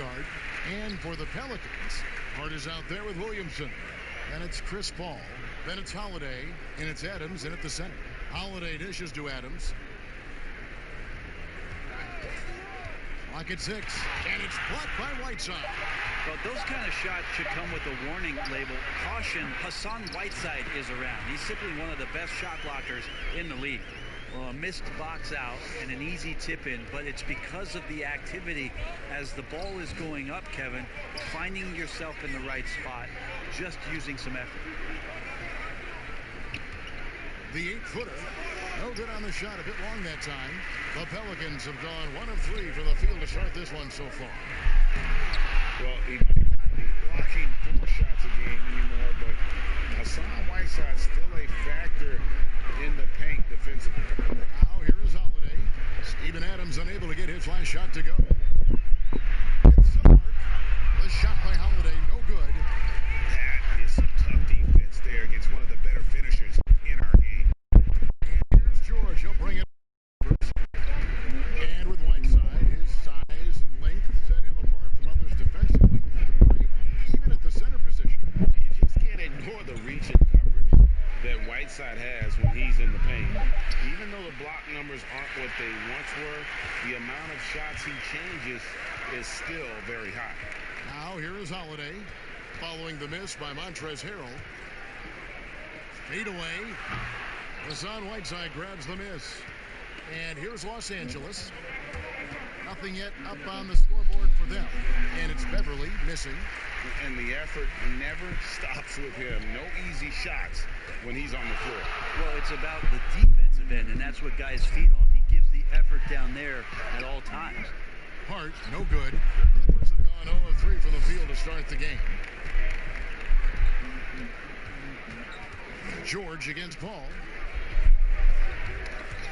guard. And for the Pelicans, Hart is out there with Williamson. And it's Chris Paul. Then it's Holiday. And it's Adams in at the center. Holiday dishes to Adams. Clock at 6. And it's blocked by Whiteside. Well, those kind of shots should come with a warning label. Caution, Hassan Whiteside is around. He's simply one of the best shot blockers in the league. Well, a missed box out and an easy tip in, but it's because of the activity as the ball is going up, Kevin, finding yourself in the right spot, just using some effort. The 8-footer, no good on the shot, a bit long that time. The Pelicans have gone 1 of 3 from the field to start this one so far. Well, he might not be blocking 4 shots a game anymore, but Hassan Whiteside's still a factor in the paint defensively. Now here is Holiday. Steven Adams unable to get his last shot to go. It's the mark. The shot by Holiday, no good. That is some tough defense there against one of the better finishers in our game. And here's George. He'll bring it. And with Whiteside, his size and length set him apart from others defensively. Even at the center position. You just can't ignore the reach and coverage that Whiteside has when he's in the paint. Even though the block numbers aren't what they once were, the amount of shots he changes is still very high. Now here is Holiday, following the miss by Montrezl Harrell. Fade away. Hassan Whiteside grabs the miss. And here's Los Angeles. Nothing yet up on the scoreboard for them. And it's Beverly missing. And the effort never stops with him. No easy shots when he's on the floor. Well, it's about the defensive end, and that's what guys feed off. He gives the effort down there at all times. Hart, no good. Clippers have gone 0 of 3 from the field to start the game. George against Paul.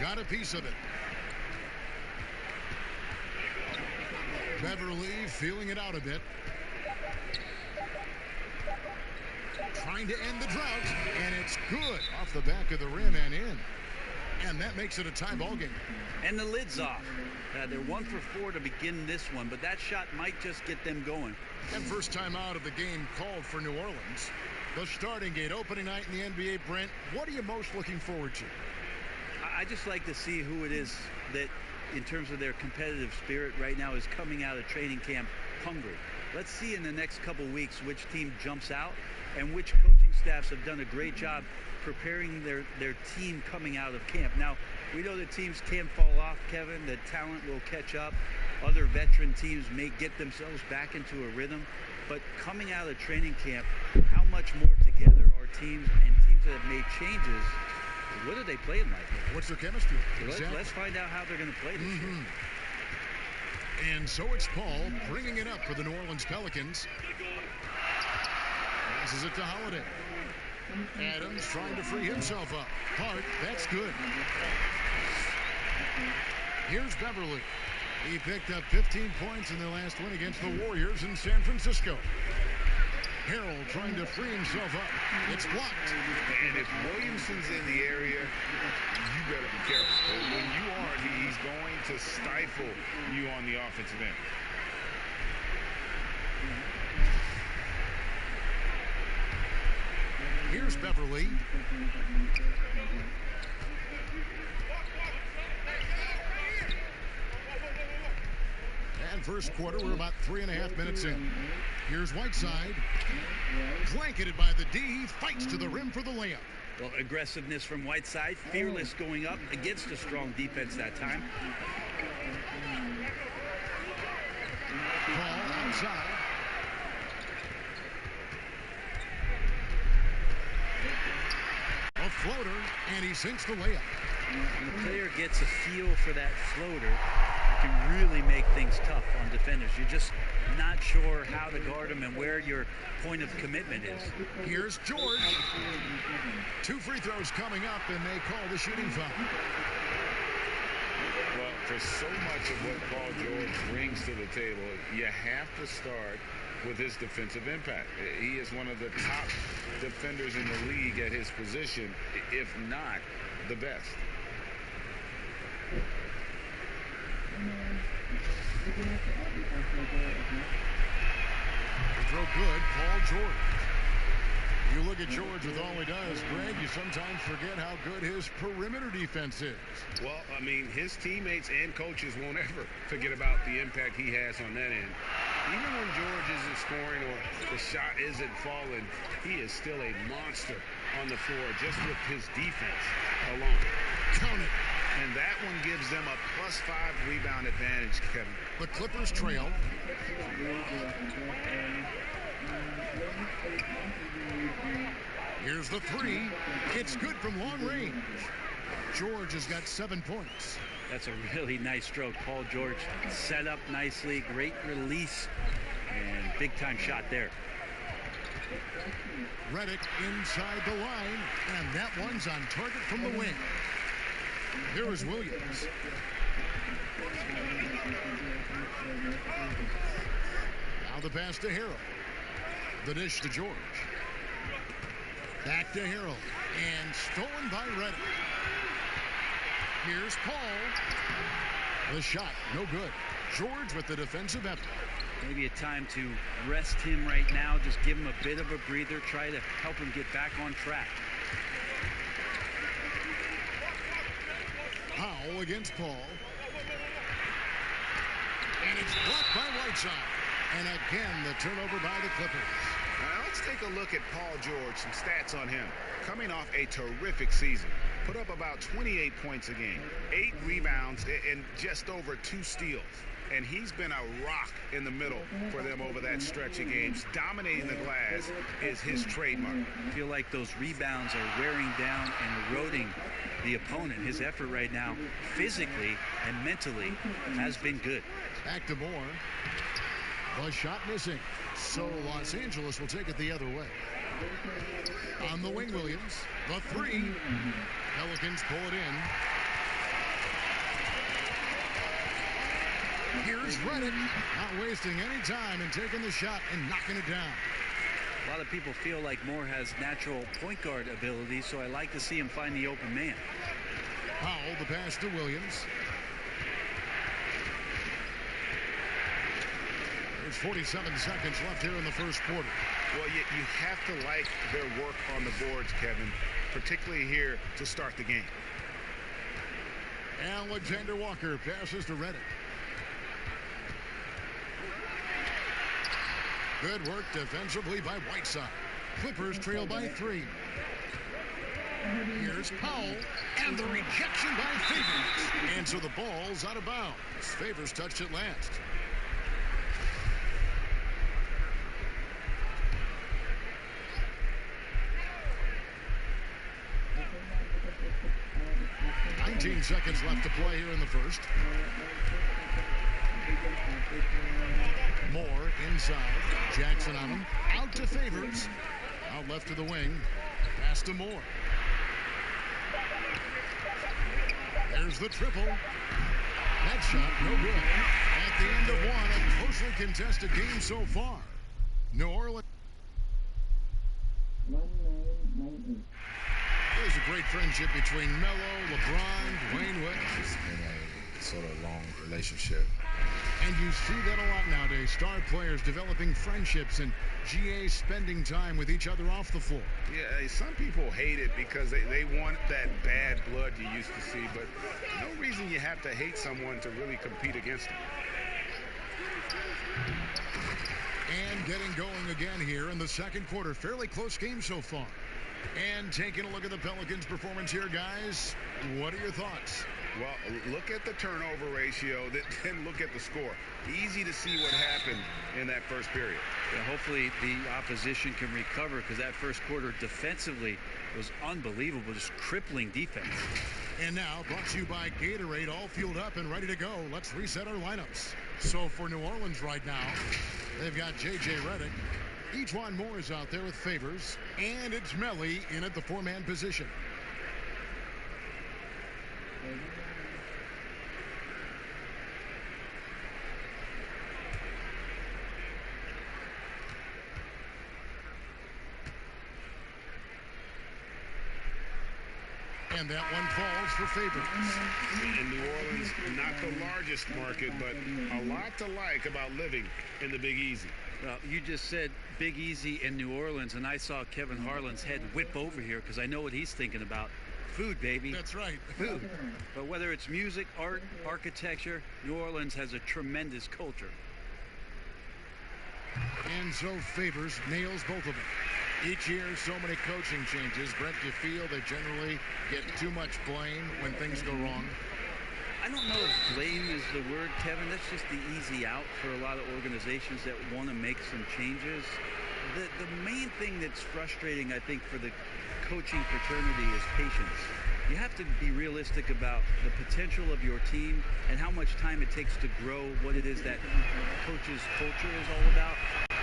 Got a piece of it. Beverly feeling it out a bit. Trying to end the drought, and it's good off the back of the rim and in. And that makes it a tie ball game. And the lid's off. They're 1 for 4 to begin this one, but that shot might just get them going. And first time out of the game called for New Orleans. The starting gate, opening night in the NBA, Brent. What are you most looking forward to? I just like to see who it is that, in terms of their competitive spirit right now, is coming out of training camp hungry. Let's see in the next couple weeks which team jumps out and which coaching staffs have done a great job preparing their team coming out of camp. Now, we know that teams can fall off, Kevin. The talent will catch up. Other veteran teams may get themselves back into a rhythm. But coming out of training camp, how much more together are teams, and teams that have made changes, what are they playing like? What's their chemistry? Exactly. Let's find out how they're going to play this year. And so it's Paul bringing it up for the New Orleans Pelicans. Passes it to Holiday. Adams trying to free himself up. Hart, that's good. Here's Beverly. He picked up 15 points in their last win against the Warriors in San Francisco. Harrell trying to free himself up. It's blocked. And if Williamson's in the area, you better be careful. When you aren't, he's going to stifle you on the offensive end. Here's Beverly. And first quarter, we're about 3.5 minutes in. Here's Whiteside. Blanketed by the D. He fights to the rim for the layup. Well, aggressiveness from Whiteside. Fearless going up against a strong defense that time. Paul outside. A floater, and he sinks the layup. When the player gets a feel for that floater, it can really make things tough on defenders. You're just not sure how to guard them and where your point of commitment is. Here's George. 2 free throws coming up, and they call the shooting foul. Well, for so much of what Paul George brings to the table, you have to start with his defensive impact. He is one of the top defenders in the league at his position, if not the best. throw good. Paul George. You look at George with all he does, Greg, you sometimes forget how good his perimeter defense is. Well, I mean, his teammates and coaches won't ever forget about the impact he has on that end. Even when George isn't scoring or the shot isn't falling, he is still a monster on the floor just with his defense alone. Count it. And that one gives them a +5 rebound advantage, Kevin. The Clippers trail. Here's the three. It's good from long range. George has got 7 points. That's a really nice stroke. Paul George set up nicely. Great release. And big-time shot there. Redick inside the line. And that one's on target from the wing. Here is Williams. Now the pass to Harrell. The dish to George. Back to Harrell. And stolen by Redick. Here's Paul. The shot, no good. George with the defensive effort. Maybe a time to rest him right now. Just give him a bit of a breather. Try to help him get back on track. Powell against Paul. And it's blocked by Whiteside. And again, the turnover by the Clippers. Now let's take a look at Paul George, some stats on him. Coming off a terrific season. Put up about 28 points a game, 8 rebounds, and just over 2 steals. And he's been a rock in the middle for them over that stretch of games. Dominating the glass is his trademark. I feel like those rebounds are wearing down and eroding the opponent. His effort right now, physically and mentally, has been good. Back to Moore. The shot missing. So Los Angeles will take it the other way. On the wing, Williams. The three. Pelicans pull it in. Here's Redick. Not wasting any time and taking the shot and knocking it down. A lot of people feel like Moore has natural point guard ability, so I like to see him find the open man. Powell, the pass to Williams. There's 47 seconds left here in the first quarter. Well, you have to like their work on the boards, Kevin, particularly here to start the game. Alexander Walker passes to Redick. Good work defensively by Whiteside. Clippers trail by 3. Here's Powell, and the rejection by Favors. And so the ball's out of bounds. Favors touched it last. Seconds left to play here in the first. Moore inside. Jackson on him. Out to Favors. Out left to the wing. Pass to Moore. There's the triple. That shot no good. At the end of one, a closely contested game so far. New Orleans. There's a great friendship between Melo, LeBron, Dwayne Wade. It's been a sort of long relationship. And you see that a lot nowadays. Star players developing friendships and GAs spending time with each other off the floor. Yeah, some people hate it because they want that bad blood you used to see, but no reason you have to hate someone to really compete against them. And getting going again here in the second quarter. Fairly close game so far. And taking a look at the Pelicans' performance here, guys. What are your thoughts? Well, look at the turnover ratio, then look at the score. Easy to see what happened in that first period. Yeah, hopefully the opposition can recover, because that first quarter defensively was unbelievable, just crippling defense. And now, brought to you by Gatorade, all fueled up and ready to go. Let's reset our lineups. So for New Orleans right now, they've got J.J. Redick. Ejuan Moore is out there with Favors, and it's Melly in at the 4-man position. And that one falls for Favors. In New Orleans, not the largest market, but a lot to like about living in the Big Easy. You just said Big Easy in New Orleans, and I saw Kevin Harlan's head whip over here because I know what he's thinking about. Food, baby. That's right. Food. But whether it's music, art, architecture, New Orleans has a tremendous culture. And so Favors nails both of them. Each year, so many coaching changes. Brett, do you feel they generally get too much blame when things go wrong? I don't know if blame is the word, Kevin. That's just the easy out for a lot of organizations that want to make some changes. The main thing that's frustrating, I think, for the coaching fraternity is patience. You have to be realistic about the potential of your team and how much time it takes to grow what it is that coach's culture is all about.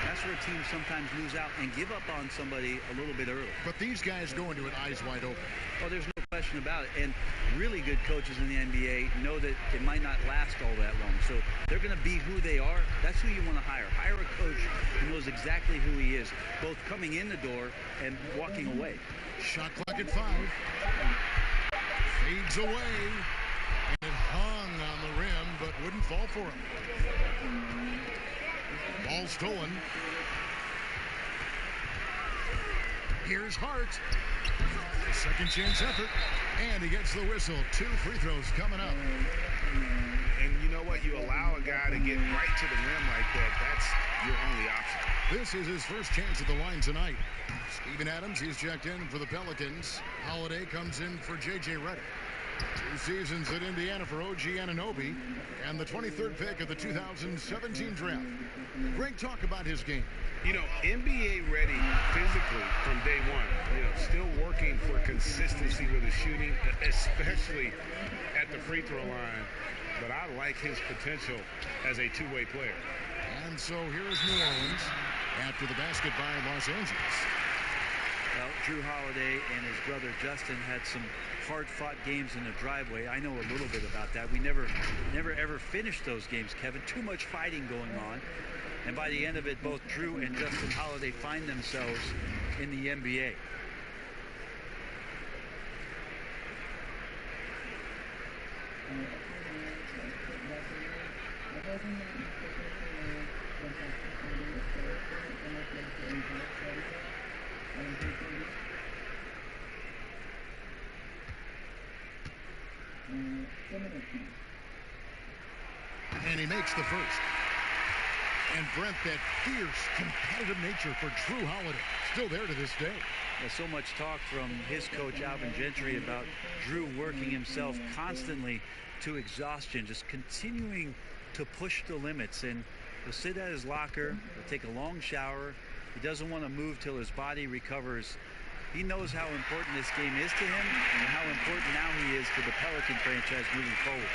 That's where teams sometimes lose out and give up on somebody a little bit early. But these guys go into it eyes wide open. Oh, there's no question about it. And really good coaches in the NBA know that it might not last all that long. So they're going to be who they are. That's who you want to hire. Hire a coach who knows exactly who he is, both coming in the door and walking away. Shot clock at 5. Fades away. And it hung on the rim, but wouldn't fall for him. Ball stolen. Here's Hart. Second chance effort. And he gets the whistle. 2 free throws coming up. And you know what? You allow a guy to get right to the rim like that. That's your only option. This is his first chance at the line tonight. Steven Adams, he's checked in for the Pelicans. Holiday comes in for J.J. Redick. 2 seasons at Indiana for OG Anunoby, and the 23rd pick of the 2017 draft. Greg, talk about his game. You know, NBA ready physically from day one. You know, still working for consistency with his shooting, especially at the free throw line. But I like his potential as a two-way player. And so here is New Orleans after the basket by Los Angeles. Well, Drew Holiday and his brother Justin had some hard-fought games in the driveway. I know a little bit about that. We never ever finished those games, Kevin. Too much fighting going on. And by the end of it, both Drew and Justin Holiday find themselves in the NBA. And he makes the first. And Brent, that fierce, competitive nature for Drew Holiday, still there to this day. There's so much talk from his coach, Alvin Gentry, about Drew working himself constantly to exhaustion, just continuing to push the limits. And he'll sit at his locker, he'll take a long shower. He doesn't want to move till his body recovers. He knows how important this game is to him and how important now he is to the Pelican franchise moving forward.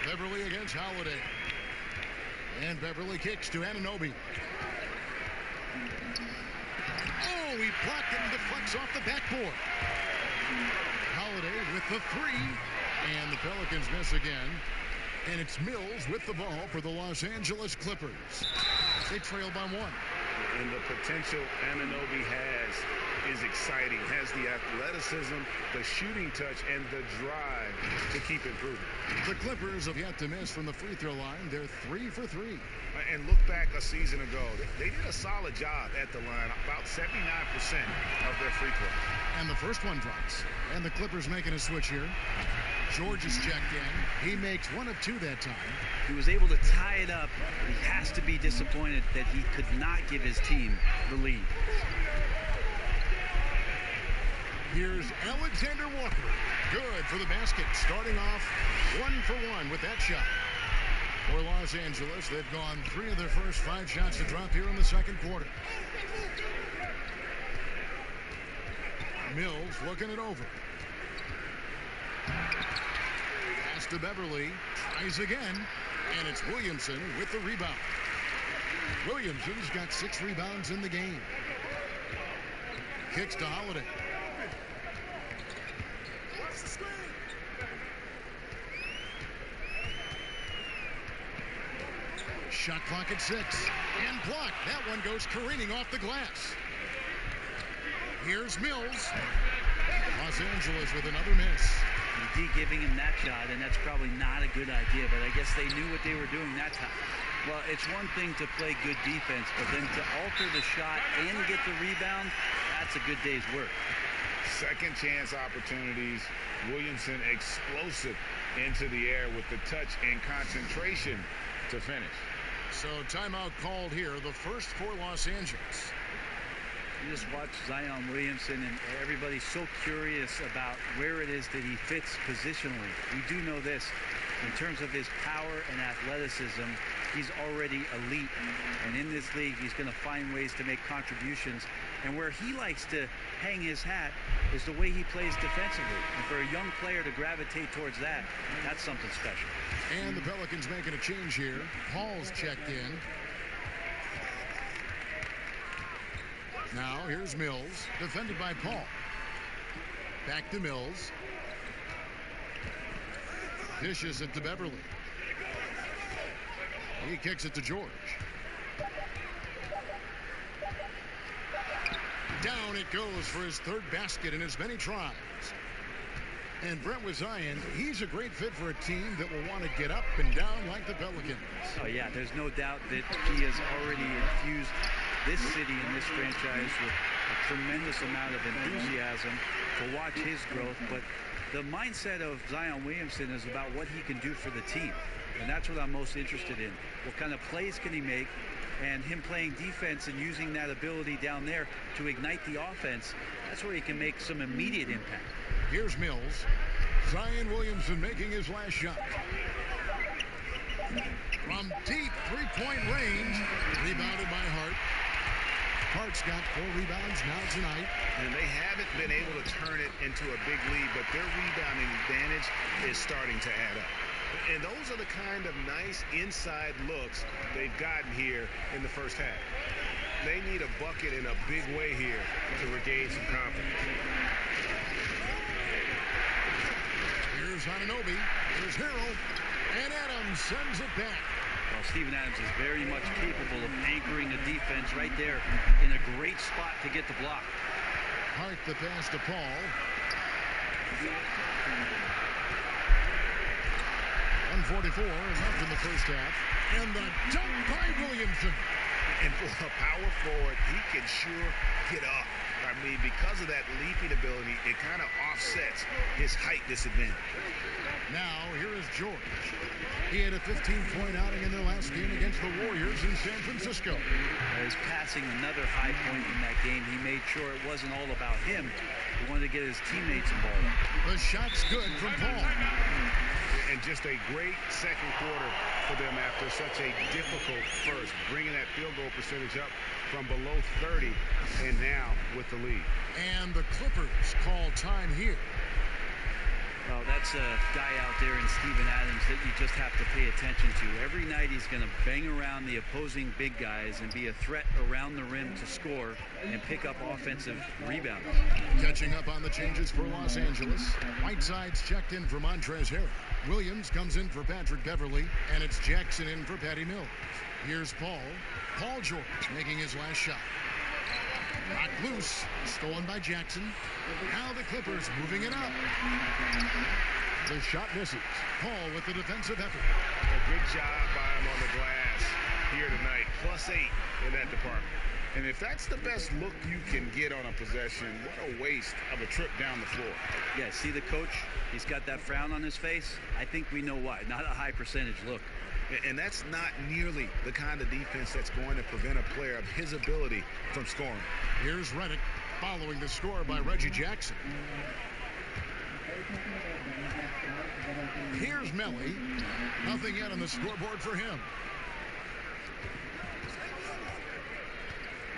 Beverly against Holiday. And Beverly kicks to Anunoby. Oh, he blocked it and deflects off the backboard. Holiday with the 3. And the Pelicans miss again. And it's Mills with the ball for the Los Angeles Clippers. They trail by 1. And the potential Anunoby has is exciting. Has the athleticism, the shooting touch, and the drive to keep improving. The Clippers have yet to miss from the free throw line. They're 3 for 3. And look back a season ago. They did a solid job at the line. About 79% of their free throws. And the first one drops. And the Clippers making a switch here. George is checked in. He makes 1 of 2 that time. He was able to tie it up. He has to be disappointed that he could not give his team the lead. Here's Alexander Walker. Good for the basket. Starting off 1 for 1 with that shot. For Los Angeles, they've gone 3 of their first 5 shots to drop here in the second quarter. Mills looking it over. Pass to Beverly. Tries again. And it's Williamson with the rebound. Williamson's got 6 rebounds in the game. Kicks to Holiday. Shot clock at 6. And blocked. That one goes careening off the glass. Here's Mills. Los Angeles with another miss. D giving him that shot, and that's probably not a good idea, but I guess they knew what they were doing that time. Well, it's one thing to play good defense, but then to alter the shot and get the rebound, that's a good day's work. Second chance opportunities. Williamson explosive into the air with the touch and concentration to finish. So timeout called here, the first for Los Angeles. You just watch Zion Williamson, and everybody's so curious about where it is that he fits positionally. We do know this. In terms of his power and athleticism, he's already elite. And in this league, he's going to find ways to make contributions. And where he likes to hang his hat is the way he plays defensively. And for a young player to gravitate towards that, that's something special. And the Pelicans making a change here. Hall's checked in. Now here's Mills, defended by Paul. Back to Mills. Dishes it to Beverly. He kicks it to George. Down it goes for his third basket in as many tries. And Brent with Zion, he's a great fit for a team that will want to get up and down like the Pelicans. Oh, yeah, there's no doubt that he has already infused this city and this franchise with a tremendous amount of enthusiasm to watch his growth. But the mindset of Zion Williamson is about what he can do for the team. And that's what I'm most interested in. What kind of plays can he make? And him playing defense and using that ability down there to ignite the offense, that's where he can make some immediate impact. Here's Mills. Zion Williamson making his last shot. From deep three-point range, rebounded by Hart. Hart's got 4 rebounds now tonight. And they haven't been able to turn it into a big lead, but their rebounding advantage is starting to add up. And those are the kind of nice inside looks they've gotten here in the first half. They need a bucket in a big way here to regain some confidence. Here's Anunoby. Here's Harrell. And Adams sends it back. Well, Steven Adams is very much capable of anchoring a defense right there in a great spot to get the block. Hart the pass to Paul. 1:44 left in the first half. And the dunk by Williamson. And for a power forward, he can sure get up. I mean, because of that leaping ability, it kind of offsets his height disadvantage. Now, here is George. He had a 15-point outing in their last game against the Warriors in San Francisco. He's passing another high point in that game. He made sure it wasn't all about him. He wanted to get his teammates involved. The shot's good from Paul. And just a great second quarter for them after such a difficult first, bringing that field goal percentage up from below 30 and now with the lead. And the Clippers call time here. Well, that's a guy out there in Steven Adams that you just have to pay attention to. Every night he's going to bang around the opposing big guys and be a threat around the rim to score and pick up offensive rebounds. Catching up on the changes for Los Angeles. Whiteside's checked in for Montrezl Harrell. Williams comes in for Patrick Beverly, and it's Jackson in for Patty Mills. Here's Paul. Paul George making his last shot. Knocked loose, stolen by Jackson. Now the Clippers moving it up. The shot misses. Paul with the defensive effort. A good job by him on the glass here tonight. +8 in that department. And if that's the best look you can get on a possession, what a waste of a trip down the floor. Yeah, see the coach? He's got that frown on his face. I think we know why. Not a high percentage look. And that's not nearly the kind of defense that's going to prevent a player of his ability from scoring. Here's Redick following the score by Reggie Jackson. Here's Melly. Nothing yet on the scoreboard for him.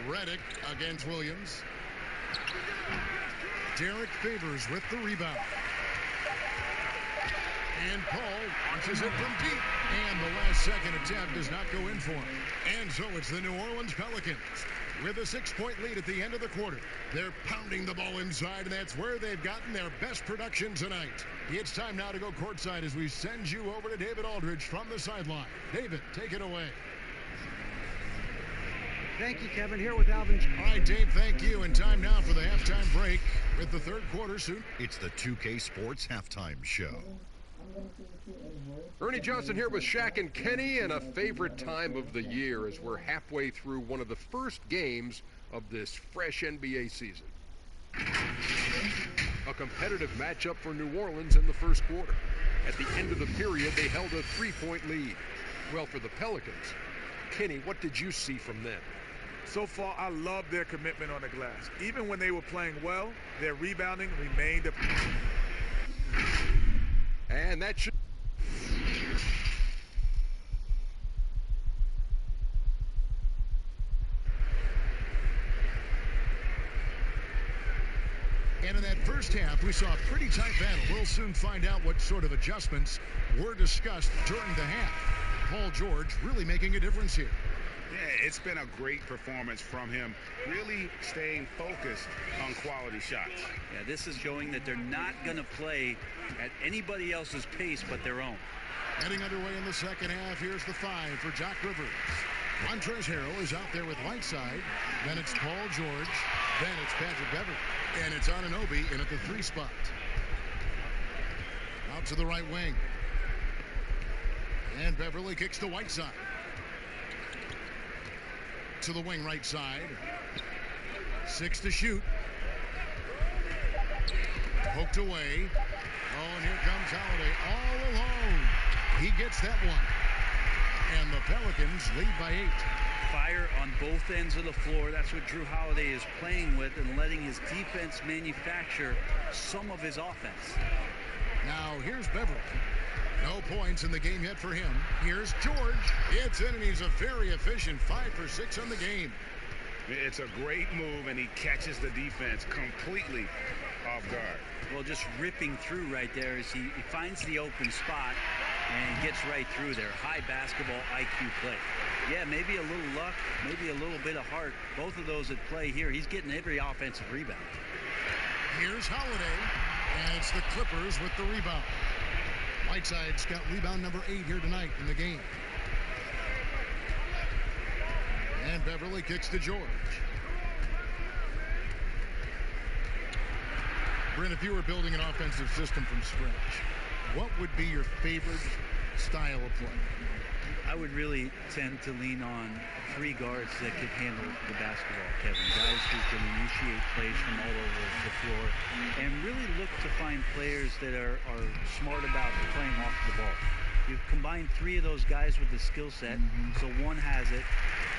Redick against Williams. Derek Favors with the rebound. And Paul launches it from deep. And the last second attempt does not go in for him. And so it's the New Orleans Pelicans with a 6-point lead at the end of the quarter. They're pounding the ball inside, and that's where they've gotten their best production tonight. It's time now to go courtside as we send you over to David Aldridge from the sideline. David, take it away. Thank you, Kevin. Here with Alvin. All right, Dave, thank you. And time now for the halftime break with the third quarter soon. It's the 2K Sports Halftime Show. Ernie Johnson here with Shaq and Kenny, and a favorite time of the year as we're halfway through one of the first games of this fresh NBA season. A competitive matchup for New Orleans in the first quarter. At the end of the period, they held a 3-point lead. Well, for the Pelicans, Kenny, what did you see from them? So far, I love their commitment on the glass. Even when they were playing well, their rebounding remained a... And that should... And in that first half, we saw a pretty tight battle. We'll soon find out what sort of adjustments were discussed during the half. Paul George really making a difference here. Yeah, it's been a great performance from him, really staying focused on quality shots. Yeah, this is showing that they're not going to play at anybody else's pace but their own. Getting underway in the second half, here's the 5 for Doc Rivers. Montrezl Harrell is out there with Whiteside. Then it's Paul George. Then it's Patrick Beverley. And it's Anunoby in at the 3 spot. Out to the right wing. And Beverley kicks to Whiteside. To the wing right side. 6 to shoot. Poked away. Oh, and here comes Holiday all alone. He gets that one. And the Pelicans lead by 8. Fire on both ends of the floor. That's what Drew Holiday is playing with and letting his defense manufacture some of his offense. Now here's Beverley. No points in the game yet for him. Here's George. It's in, and he's a very efficient 5 for 6 on the game. It's a great move, and he catches the defense completely off guard. Well, just ripping through right there as he finds the open spot and gets right through there. High basketball IQ play. Yeah, maybe a little luck, maybe a little bit of heart. Both of those at play here. He's getting every offensive rebound. Here's Holiday, and it's the Clippers with the rebound. Whiteside's got rebound number 8 here tonight in the game. And Beverley kicks to George. Brent, if you were building an offensive system from scratch, what would be your favorite style of play? I would really tend to lean on 3 guards that can handle the basketball, Kevin. Guys who can initiate plays from all over the floor and really look to find players that are smart about playing off the ball. You've combined 3 of those guys with the skill set, so one has it,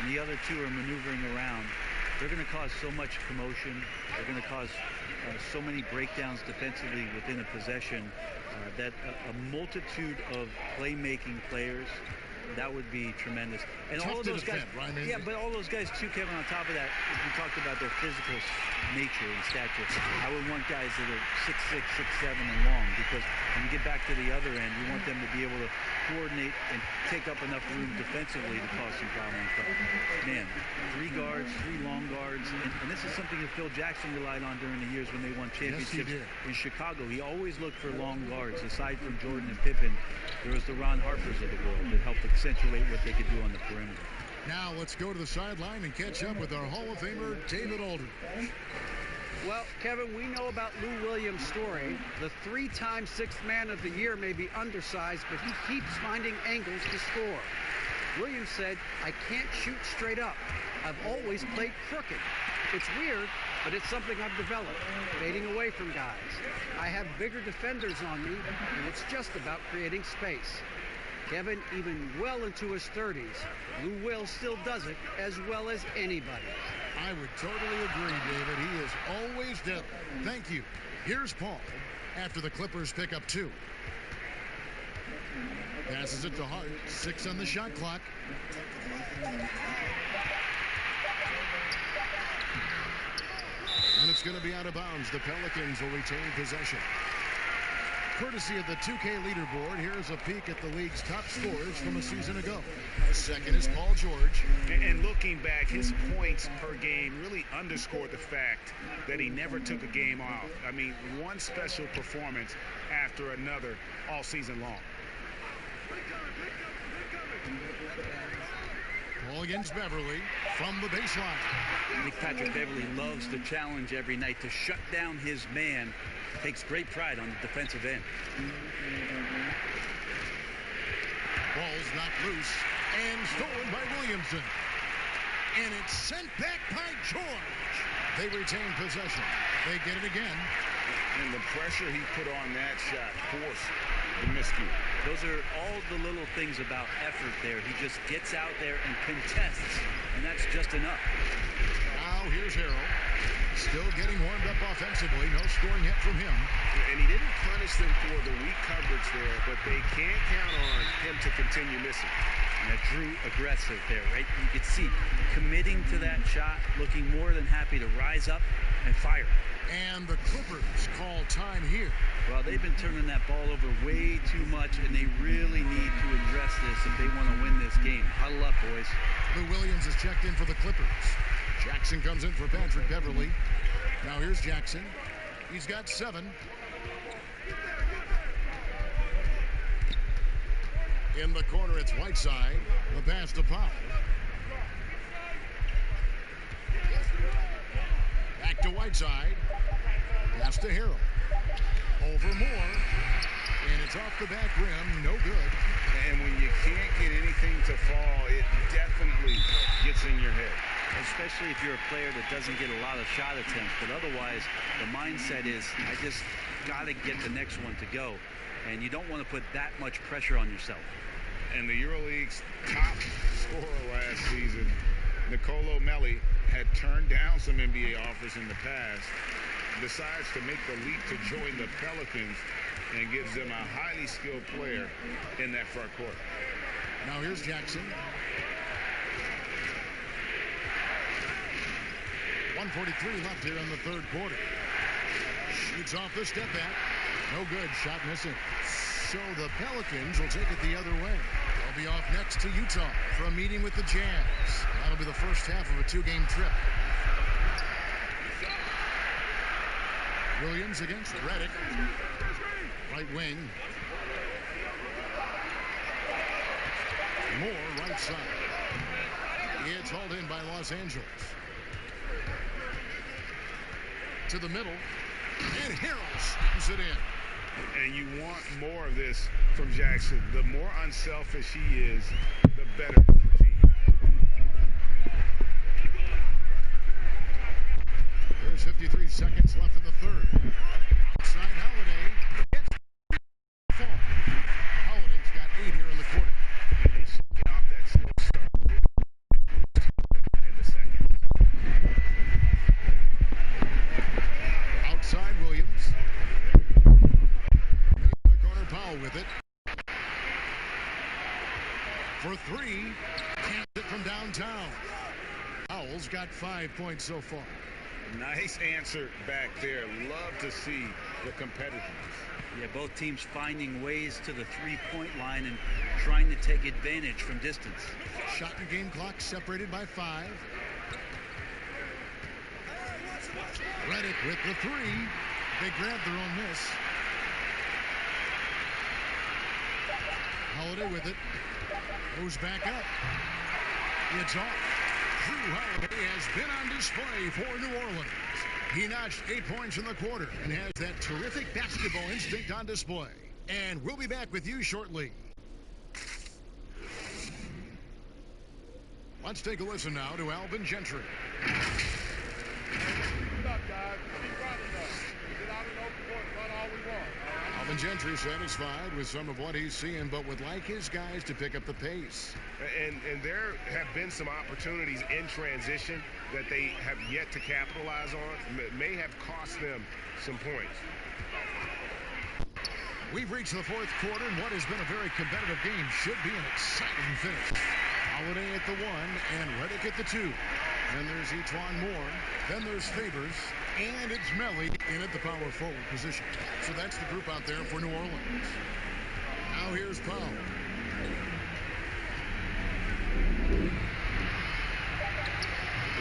and the other 2 are maneuvering around. They're going to cause so much commotion. They're going to cause so many breakdowns defensively within a possession that a multitude of playmaking players, that would be tremendous. And Tough all of those defend, guys, right? yeah, but all those guys too, Kevin, on top of that, we talked about their physical nature and stature. I would want guys that are 6'6", 6'7", and long, because when you get back to the other end, you want them to be able to coordinate and take up enough room defensively to cause some problems. But man, 3 guards, 3 long guards, and this is something that Phil Jackson relied on during the years when they won championships in Chicago. He always looked for long guards. Aside from Jordan and Pippen, there was the Ron Harpers of the world that helped accentuate what they could do on the perimeter. Now let's go to the sideline and catch up with our Hall of Famer, David Aldridge. Well, Kevin, we know about Lou Williams' story. The 3-time 6th man of the year may be undersized, but he keeps finding angles to score. Williams said, "I can't shoot straight up. I've always played crooked. It's weird, but it's something I've developed, fading away from guys. I have bigger defenders on me, and it's just about creating space." Kevin, even well into his 30s, Lou Will still does it as well as anybody. I would totally agree, David. He is always deadly. Thank you. Here's Paul after the Clippers pick up 2. Passes it to Hart. 6 on the shot clock. And it's going to be out of bounds. The Pelicans will retain possession. Courtesy of the 2K leaderboard, here's a peek at the league's top scorers from a season ago. Second is Paul George. And looking back, his points per game really underscored the fact that he never took a game off. I mean, one special performance after another all season long. Paul against Beverly from the baseline. I think Patrick Beverly loves the challenge every night to shut down his man. Takes great pride on the defensive end. Ball's knocked loose and stolen by Williamson. And it's sent back by George. They retain possession. They get it again. And the pressure he put on that shot forced the miscue. Those are all the little things about effort there. He just gets out there and contests, and that's just enough. Now here's Harrell. Still getting warmed up offensively. No scoring yet from him. And he didn't punish them for the weak coverage there, but they can't count on him to continue missing. And Drew aggressive there, right? You could see committing to that shot, looking more than happy to rise up and fire. And the Clippers call time here. Well, they've been turning that ball over way too much, and they really need to address this if they want to win this game. Huddle up, boys. Lou Williams is checked in for the Clippers. Jackson comes in for Patrick Beverly. Now here's Jackson. He's got 7. In the corner, it's Whiteside. The pass to Powell. Back to Whiteside. Pass to Harrell. Over Moore. And it's off the back rim. No good. And when you can't get anything to fall, it definitely gets in your head. Especially if you're a player that doesn't get a lot of shot attempts. But otherwise, the mindset is, I just got to get the next one to go. And you don't want to put that much pressure on yourself. And the EuroLeague's top scorer last season, Nicolo Melli, had turned down some NBA offers in the past, decides to make the leap to join the Pelicans, and gives them a highly skilled player in that front court. Now here's Jackson. 1:43 left here in the third quarter. Shoots off the step back. No good. Shot missing. So the Pelicans will take it the other way. They'll be off next to Utah for a meeting with the Jazz. That'll be the first half of a 2-game trip. Williams against Redick. Right wing. Moore right side. It's hauled in by Los Angeles. To the middle. And Harrell slams it in. And you want more of this from Jackson. The more unselfish he is, the better for the team. There's 53 seconds left in the third. Outside Holiday. Gets Holiday's got 8 here in the quarter. And they shake off that slow start in the second. Outside Williams. Powell with it. For 3. Can't hit from downtown. Powell's got 5 points so far. Nice answer back there. Love to see the competitiveness. Yeah, both teams finding ways to the three-point line and trying to take advantage from distance. Shot and game clock separated by 5. Redick with the 3. They grabbed their own miss. Holiday with it. Goes back up. It's off. Drew Holiday has been on display for New Orleans. He notched 8 points in the quarter and has that terrific basketball instinct on display. And we'll be back with you shortly. Let's take a listen now to Alvin Gentry. Good luck, guys. Keep running though. Get out in the open court, run all we want. Alvin Gentry satisfied with some of what he's seeing, but would like his guys to pick up the pace. And there have been some opportunities in transition that they have yet to capitalize on. May have cost them some points. We've reached the fourth quarter, and what has been a very competitive game should be an exciting finish. Holiday at the 1 and Redick at the 2. Then there's Etuan Moore. Then there's Favors. And it's Melli in at the power forward position. So that's the group out there for New Orleans. Now here's Powell.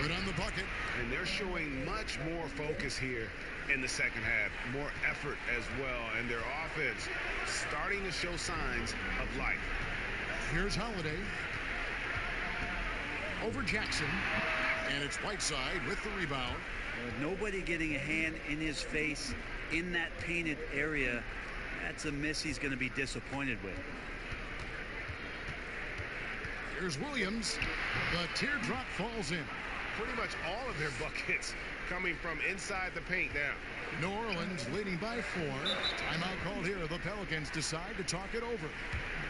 Good on the bucket. And they're showing much more focus here in the second half. More effort as well. And their offense starting to show signs of life. Here's Holiday. over Jackson. And it's Whiteside with the rebound. Nobody getting a hand in his face in that painted area. That's a miss he's going to be disappointed with. Here's Williams. The teardrop falls in. Pretty much all of their buckets coming from inside the paint now. New Orleans leading by 4. Timeout called here. The Pelicans decide to talk it over.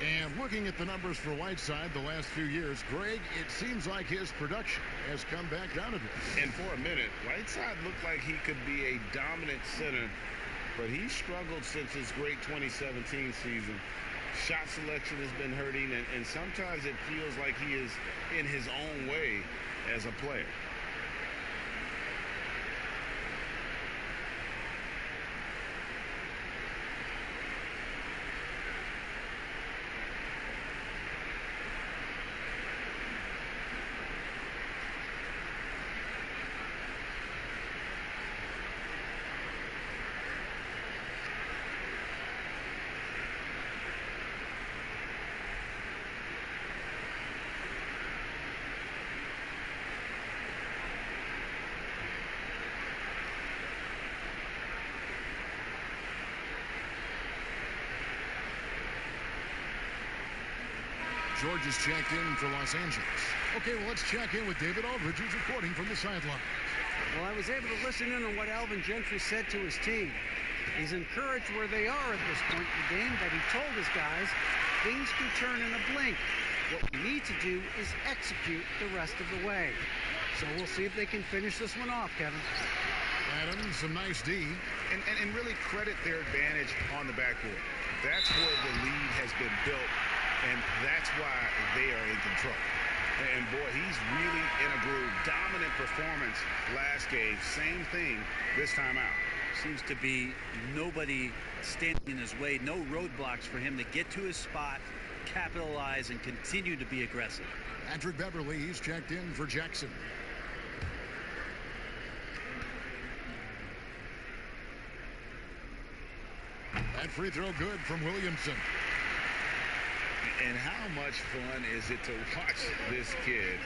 And looking at the numbers for Whiteside the last few years, Greg, it seems like his production has come back down a bit. And for a minute, Whiteside looked like he could be a dominant center, but he struggled since his great 2017 season. Shot selection has been hurting, and sometimes it feels like he is in his own way as a player. George is checked in for Los Angeles. Okay, well, let's check in with David Aldridge, who's reporting from the sideline. Well, I was able to listen in on what Alvin Gentry said to his team. He's encouraged where they are at this point in the game, that he told his guys things can turn in a blink. What we need to do is execute the rest of the way. So we'll see if they can finish this one off, Kevin. Adams, some nice D. And really credit their advantage on the backboard. That's where the lead has been built, and that's why they are in control. And boy, he's really in a groove. Dominant performance last game. Same thing this time out. Seems to be nobody standing in his way. No roadblocks for him to get to his spot, capitalize, and continue to be aggressive. Patrick Beverly, he's checked in for Jackson. That free throw good from Williamson. And how much fun is it to watch this kid?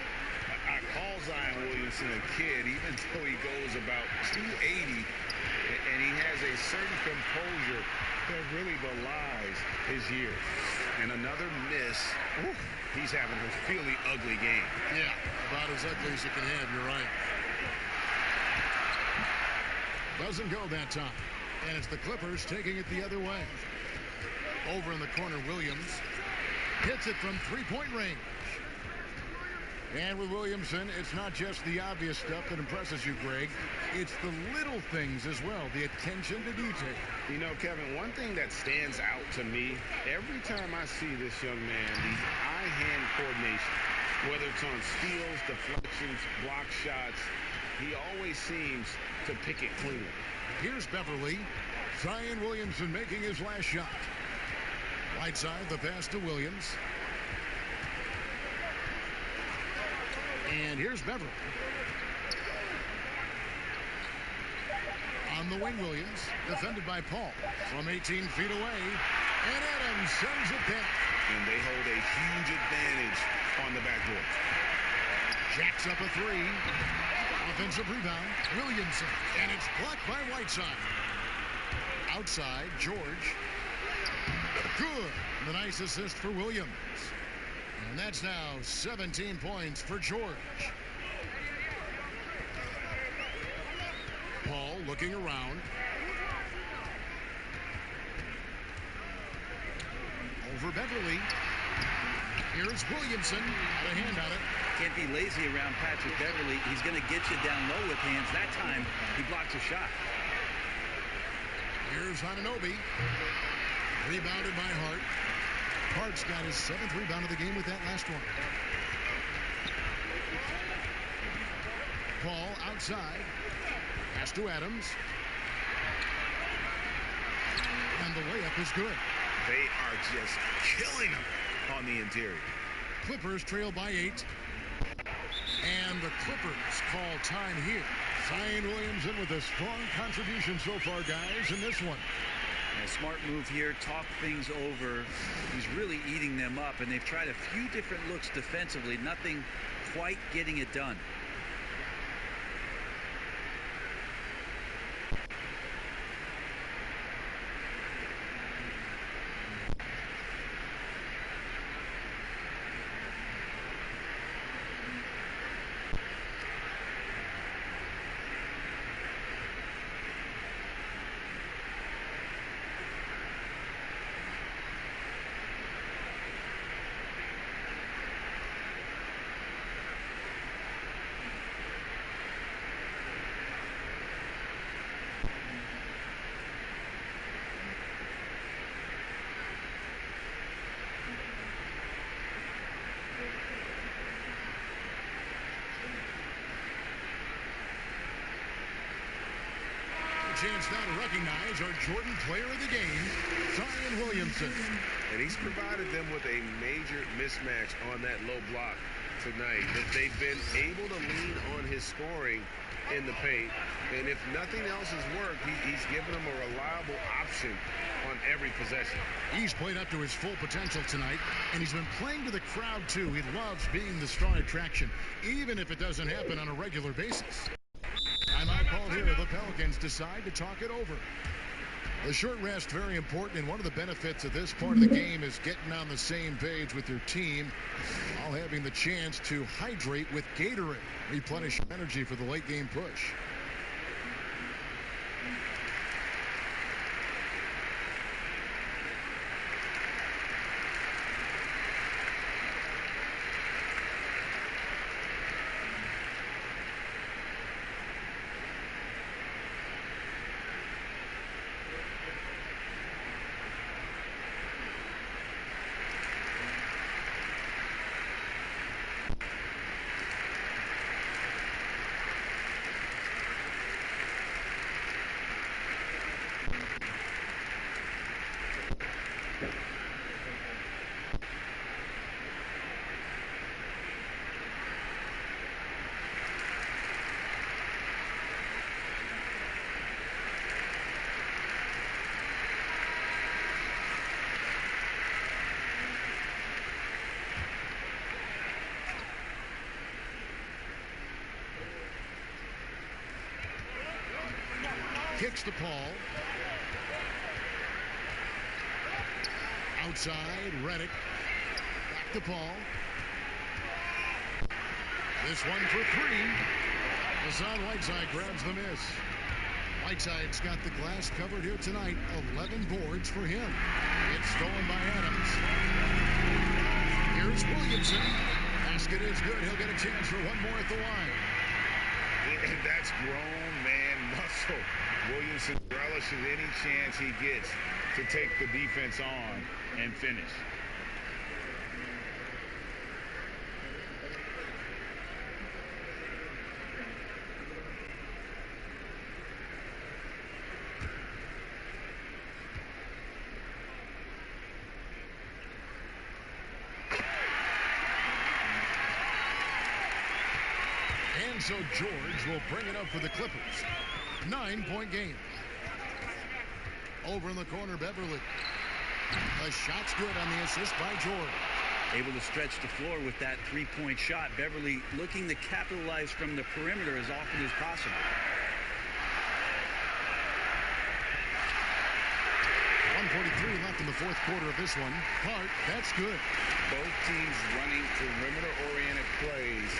I call Zion Williamson a kid, even though he goes about 280, and he has a certain composure that really belies his years. And another miss. Ooh, he's having a really ugly game. Yeah, about as ugly as you can have, you're right. Doesn't go that time. And it's the Clippers taking it the other way. Over in the corner, Williams hits it from three-point range. And with Williamson, it's not just the obvious stuff that impresses you, Greg. It's the little things as well, the attention to detail. You know, Kevin, one thing that stands out to me, every time I see this young man, the eye-hand coordination, whether it's on steals, deflections, block shots, he always seems to pick it cleanly. Here's Beverly. Zion Williamson making his last shot. Right side, the pass to Williams. And here's Beverly. On the wing, Williams, defended by Paul from 18 feet away. And Adams sends it down. And they hold a huge advantage on the backboard. Jacks up a three. Offensive rebound, Williamson. And it's blocked by Whiteside. Outside, George. Good. The nice assist for Williams. And that's now 17 points for George. Paul looking around. Over Beverly. Here's Williamson. Got a hand on it. Can't be lazy around Patrick Beverly. He's going to get you down low with hands. That time, he blocks a shot. Here's Anunoby. Rebounded by Hart. Hart's got his 7th rebound of the game with that last one. Paul outside. Pass to Adams. And the layup is good. They are just killing him on the interior. Clippers trail by 8. And the Clippers call time here. Zion Williamson with a strong contribution so far, guys, in this one. A smart move here, talk things over. He's really eating them up, and they've tried a few different looks defensively, nothing quite getting it done. Chance now to recognize our Jordan Player of the Game, Zion Williamson. And he's provided them with a major mismatch on that low block tonight. That they've been able to lean on his scoring in the paint. And if nothing else has worked, he's given them a reliable option on every possession. He's played up to his full potential tonight, and he's been playing to the crowd, too. He loves being the star attraction, even if it doesn't happen on a regular basis. Timeout called here. The Pelicans decide to talk it over. The short rest, very important, and one of the benefits of this part of the game is getting on the same page with your team while having the chance to hydrate with Gatorade, replenish energy for the late game push. Kicks to Paul. Outside, Redick. Back to Paul. This one for three. Hassan Whiteside grabs the miss. Whiteside's got the glass covered here tonight. 11 boards for him. It's stolen by Adams. Here's Williamson. Basket is good. He'll get a chance for one more at the line. And that's grown man muscle. Williamson relishes any chance he gets to take the defense on and finish. And so George will bring it up for the Clippers. 9-point game. Over in the corner, Beverly. The shot's good on the assist by George. Able to stretch the floor with that three-point shot. Beverly looking to capitalize from the perimeter as often as possible. 1:43 left in the fourth quarter of this one. Hart, that's good. Both teams running perimeter-oriented plays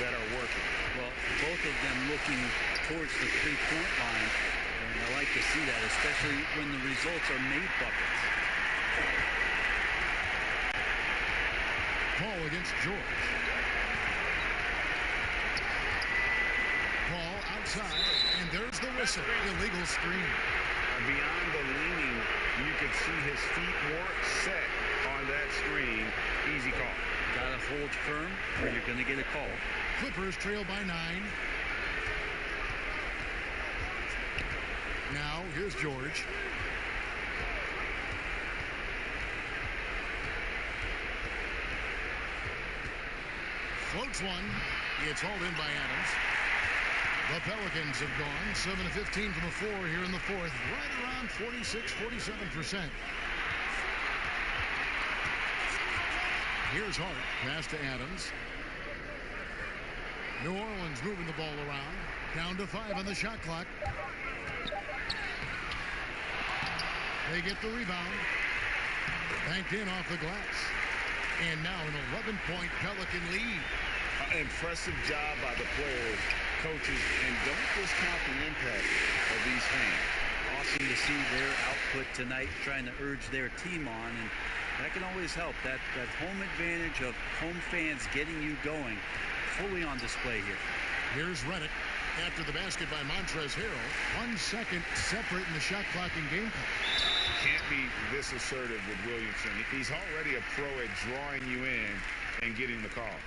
that are working. Well, both of them looking towards the three-point line. And I like to see that, especially when the results are made buckets. Paul against George. Paul outside, and there's the whistle. Illegal screen. Beyond the leaning, you could see his feet more set on that screen. Easy call. Gotta hold firm or you're gonna get a call. Clippers trail by 9. Now, here's George. Floats one. It's hauled in by Adams. The Pelicans have gone 7 of 15 from the floor here in the fourth, right around 46-47%. Here's Hart, pass to Adams. New Orleans moving the ball around. Down to 5 on the shot clock. They get the rebound. Banked in off the glass. And now an 11-point Pelican lead. Impressive job by the players, coaches, and don't discount the impact of these fans. Awesome to see their output tonight, trying to urge their team on, and that can always help. That home advantage of home fans getting you going, fully on display here. Here's Redick after the basket by Montrezl Harrell. 1 second separate in the shot clock and game clock. Can't be this assertive with Williamson. He's already a pro at drawing you in and getting the call.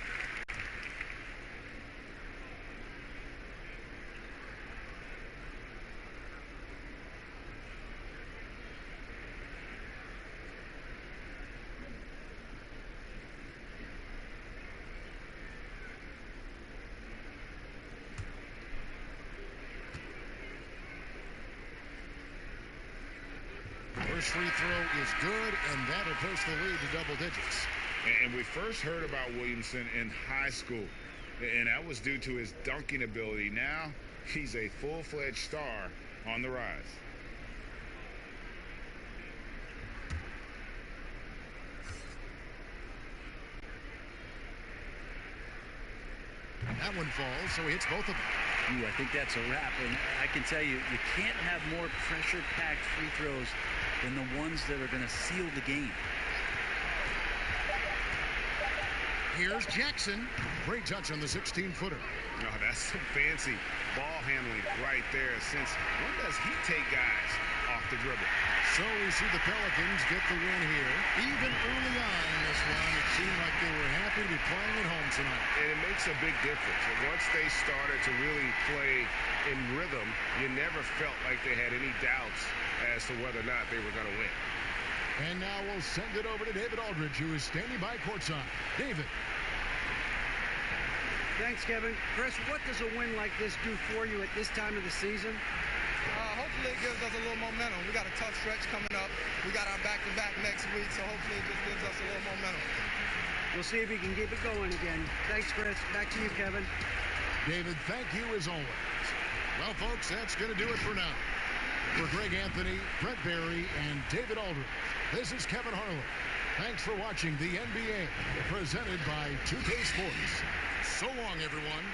First free throw is good, and that'll push the lead to double digits. And we first heard about Williamson in high school, and that was due to his dunking ability. Now he's a full-fledged star on the rise. That one falls, so he hits both of them. I think that's a wrap, and I can tell you, you can't have more pressure-packed free throws than the ones that are going to seal the game. Here's Jackson. Great touch on the 16-footer. No, that's some fancy ball handling right there. Since when does he take guys off the dribble? So we see the Pelicans get the win here. Even early on in this one, it seemed like they were happy to be playing at home tonight. And it makes a big difference. Once they started to really play in rhythm, you never felt like they had any doubts as to whether or not they were going to win. And now we'll send it over to David Aldridge, who is standing by courtside. David. Thanks, Kevin. Chris, what does a win like this do for you at this time of the season? Hopefully it gives us a little momentum. We got a tough stretch coming up. We got our back-to-back next week, so hopefully it just gives us a little momentum. We'll see if we can keep it going again. Thanks, Chris. Back to you, Kevin. David, thank you as always. Well, folks, that's going to do it for now. For Greg Anthony, Brett Barry, and David Aldridge, this is Kevin Harlan. Thanks for watching the NBA, presented by 2K Sports. So long, everyone.